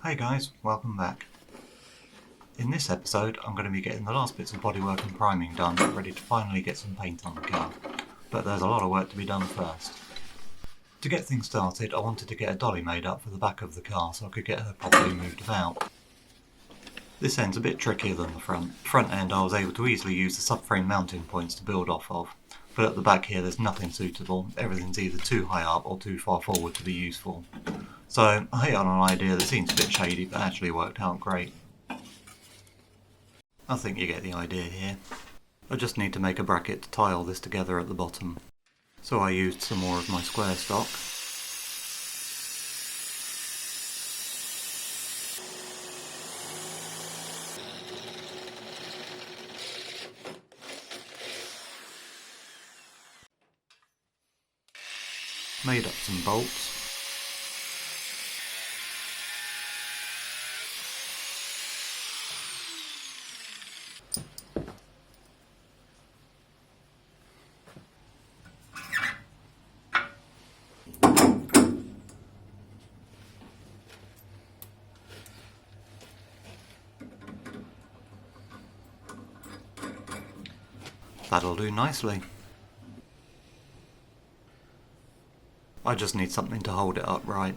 Hey guys, welcome back. In this episode I'm going to be getting the last bits of bodywork and priming done, ready to finally get some paint on the car. But there's a lot of work to be done first. To get things started I wanted to get a dolly made up for the back of the car so I could get her properly moved about. This end's a bit trickier than the front. The front end I was able to easily use the subframe mounting points to build off of, but at the back here there's nothing suitable. Everything's either too high up or too far forward to be useful. So I hit on an idea that seems a bit shady but actually worked out great. I think you get the idea here. I just need to make a bracket to tie all this together at the bottom. So I used some more of my square stock. Made up some bolts. That'll do nicely. I just need something to hold it upright.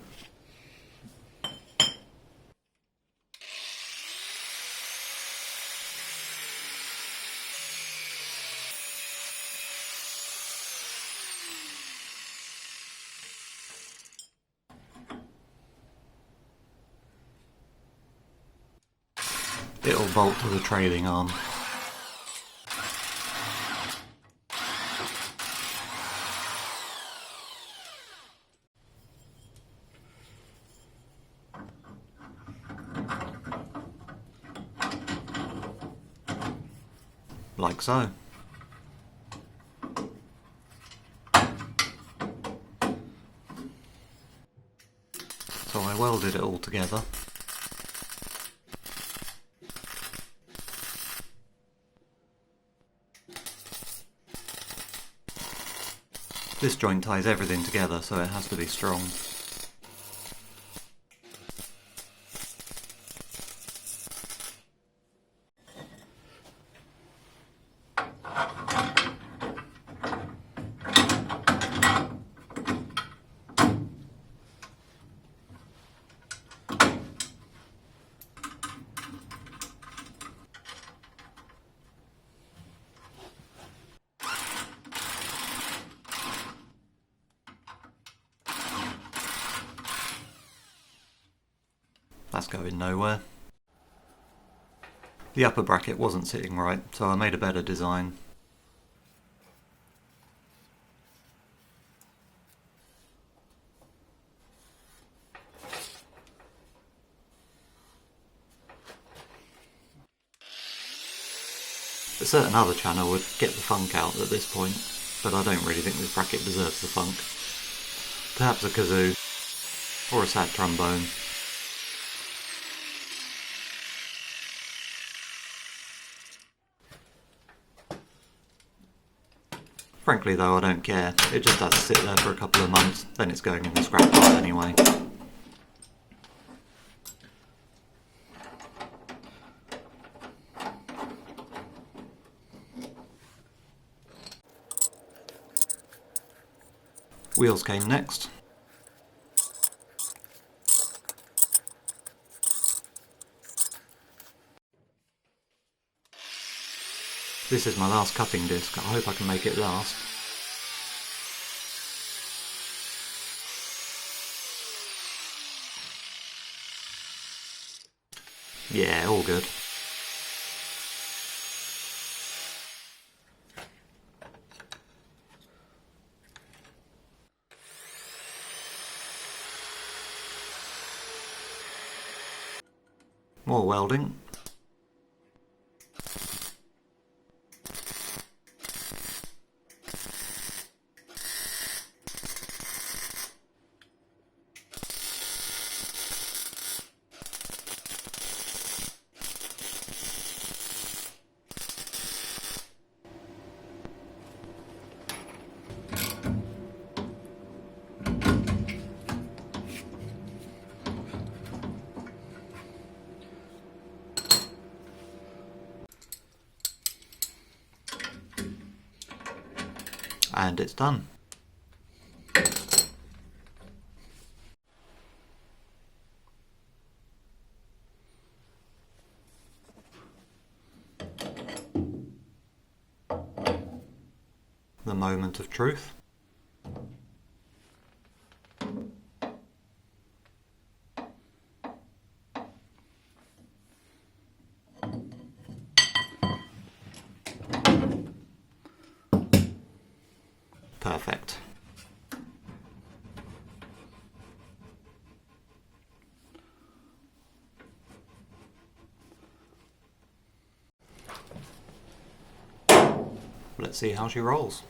It'll bolt to the trailing arm. Like so. So I welded it all together. This joint ties everything together, so it has to be strong. That's going nowhere. The upper bracket wasn't sitting right, so I made a better design. A certain other channel would get the funk out at this point, but I don't really think this bracket deserves the funk. Perhaps a kazoo, or a sad trombone. Frankly though, I don't care. It just has to sit there for a couple of months, then it's going in the scrap pile anyway. Wheels came next. This is my last cutting disc. I hope I can make it last. Yeah, all good. More welding. And it's done. The moment of truth. Perfect. Let's see how she rolls.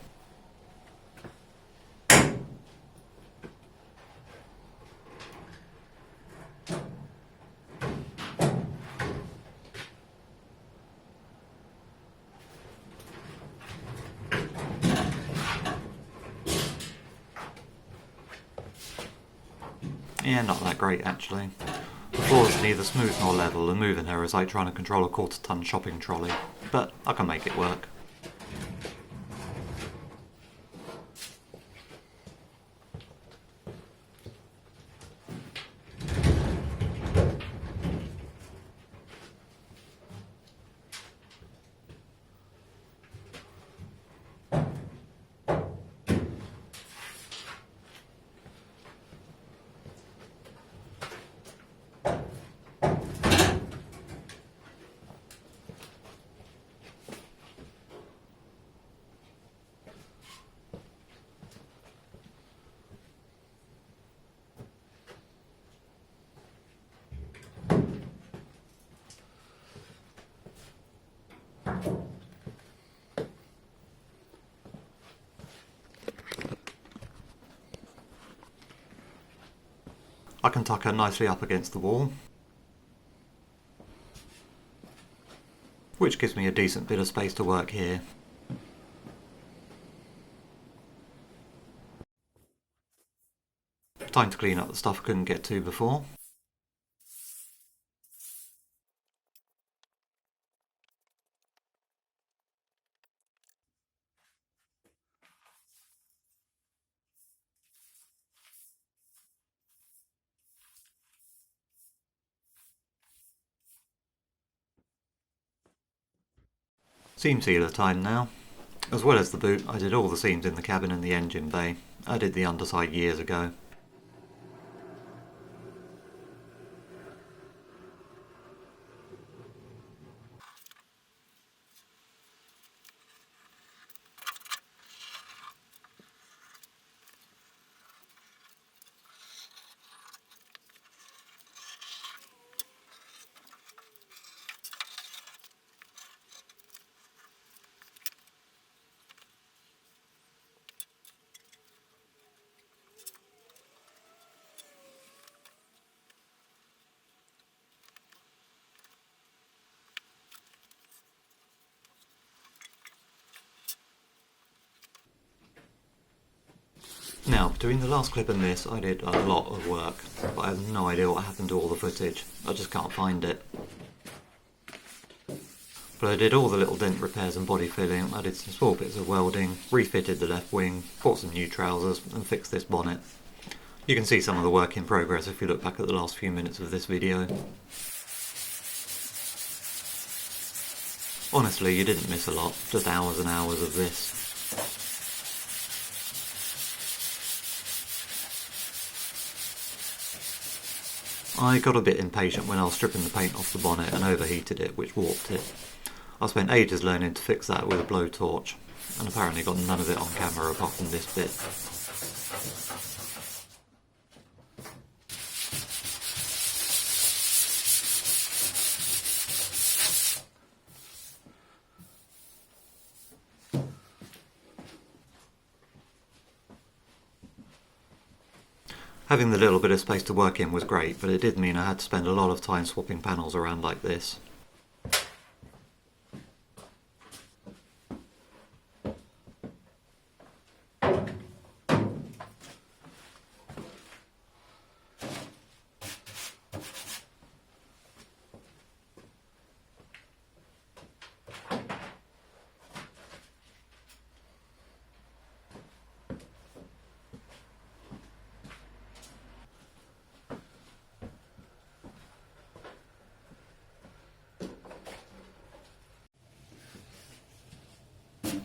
Yeah, not that great actually. The floor is neither smooth nor level, and moving her is like trying to control a quarter-ton shopping trolley, but I can make it work. I can tuck her nicely up against the wall, which gives me a decent bit of space to work here. Time to clean up the stuff I couldn't get to before. Seam sealer time now. As well as the boot, I did all the seams in the cabin and the engine bay. I did the underside years ago. Now, between the last clip and this, I did a lot of work, but I have no idea what happened to all the footage. I just can't find it. But I did all the little dent repairs and body filling, I did some small bits of welding, refitted the left wing, bought some new trousers, and fixed this bonnet. You can see some of the work in progress if you look back at the last few minutes of this video. Honestly, you didn't miss a lot, just hours and hours of this. I got a bit impatient when I was stripping the paint off the bonnet and overheated it, which warped it. I spent ages learning to fix that with a blowtorch, and apparently got none of it on camera apart from this bit. Having the little bit of space to work in was great, but it did mean I had to spend a lot of time swapping panels around like this.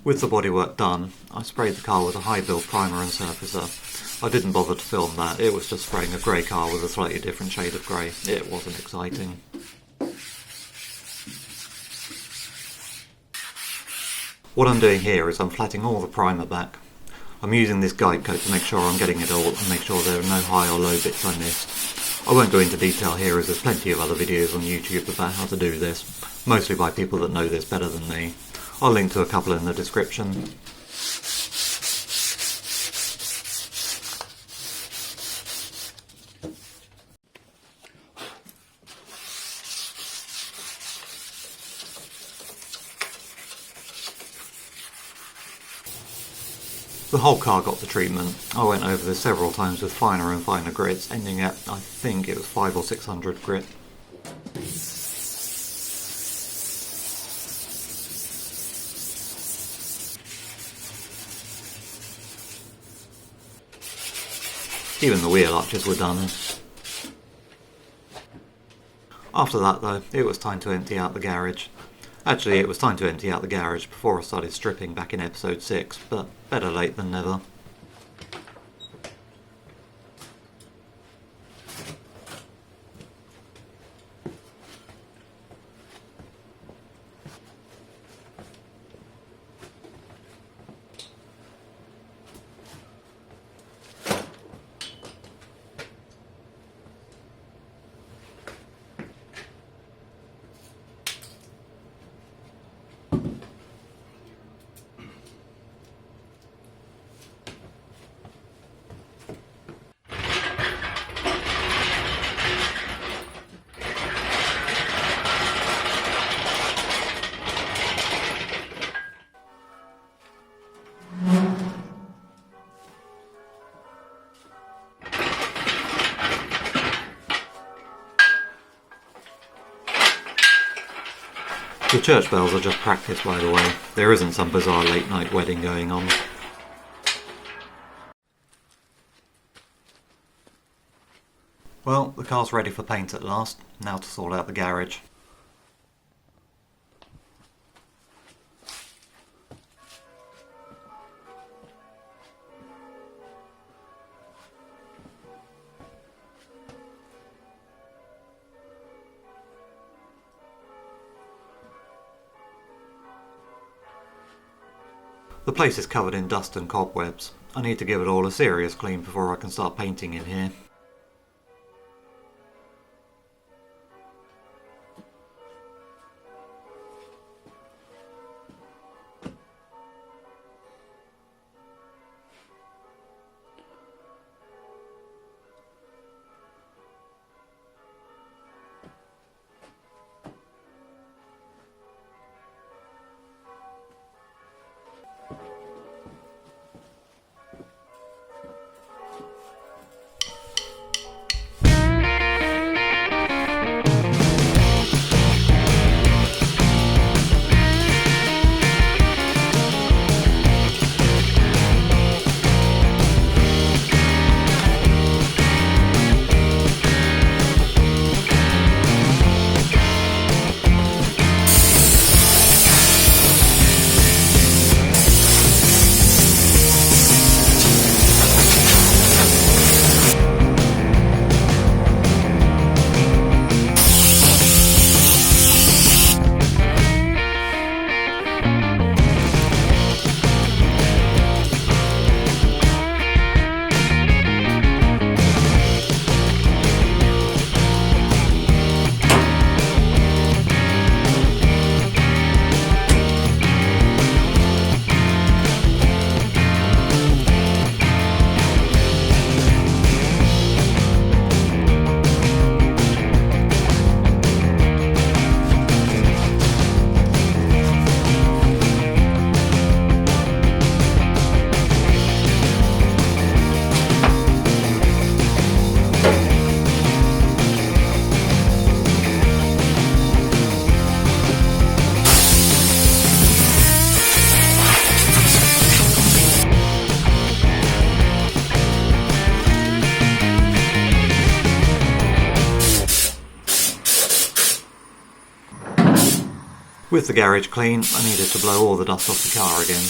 With the bodywork done, I sprayed the car with a high build primer and surfacer. I didn't bother to film that, it was just spraying a grey car with a slightly different shade of grey. It wasn't exciting. What I'm doing here is I'm flatting all the primer back. I'm using this guide coat to make sure I'm getting it all and make sure there are no high or low bits I missed. I won't go into detail here as there's plenty of other videos on YouTube about how to do this, mostly by people that know this better than me. I'll link to a couple in the description. The whole car got the treatment. I went over this several times with finer and finer grits, ending at, I think it was 500 or 600 grit. Even the wheel arches were done. After that though, it was time to empty out the garage. Actually, it was time to empty out the garage before I started stripping back in episode 6, but better late than never. The church bells are just practice, by the way. There isn't some bizarre late night wedding going on. Well, the car's ready for paint at last. Now to sort out the garage. The place is covered in dust and cobwebs. I need to give it all a serious clean before I can start painting in here. With the garage clean, I needed to blow all the dust off the car again.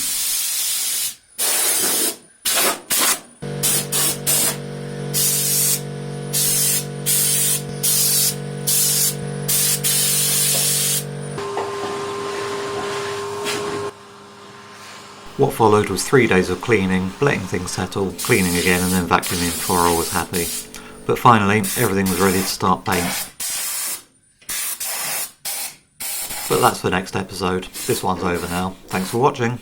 What followed was 3 days of cleaning, letting things settle, cleaning again and then vacuuming before I was happy. But finally, everything was ready to start paint. But that's the next episode. This one's over now. Thanks for watching.